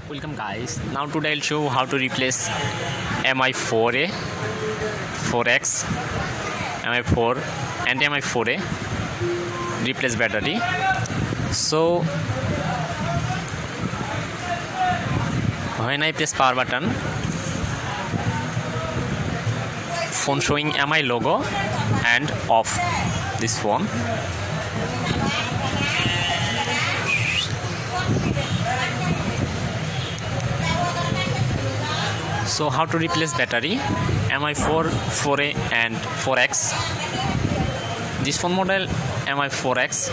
Welcome guys. Now today I'll show how to replace Mi4A, 4X, Mi4 and Mi4A replace battery. So when I press power button, phone showing Mi logo and off this phone. So how to replace battery Mi4, 4A and 4X. This phone model Mi4X.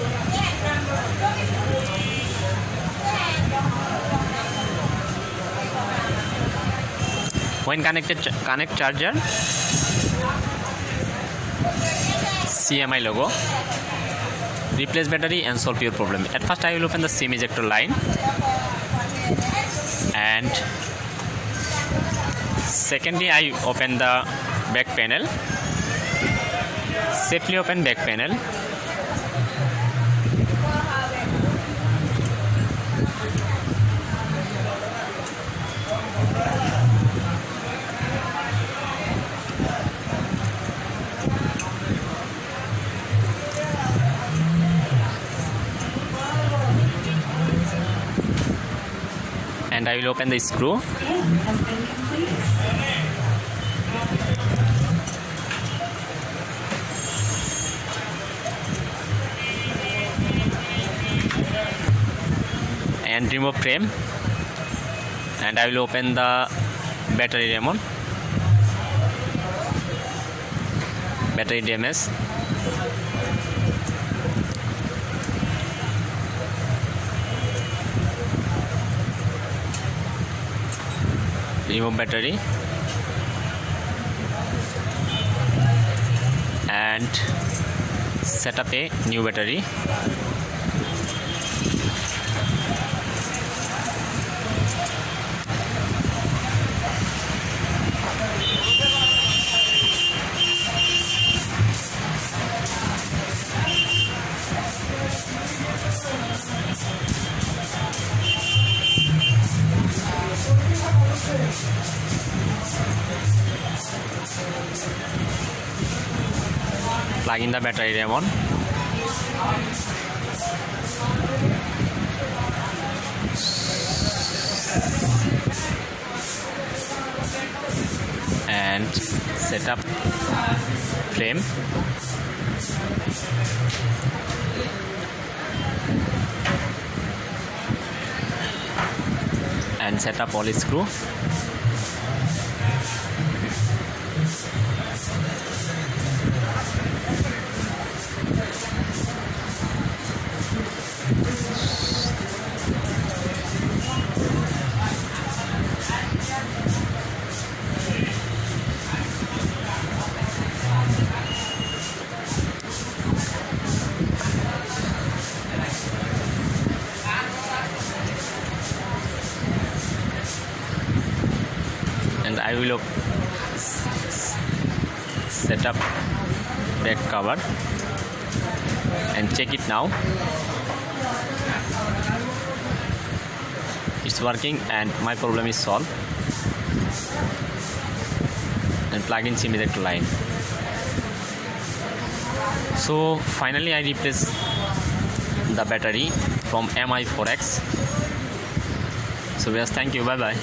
When connect charger, CMI logo. Replace battery and solve your problem. At first I will open the SIM ejector line and secondly I open the back panel. Safely open back panel. And I will open the screw. And remove frame. And I will open the battery remote. Battery damage. Remove battery and set up a new battery. Plug in the battery remote. And set up frame. And set up all screw. And I will set up back cover and check it now. It's working and my problem is solved. And plug in SIM ejector line. So finally I replaced the battery from Mi4X. So yes, thank you, bye bye.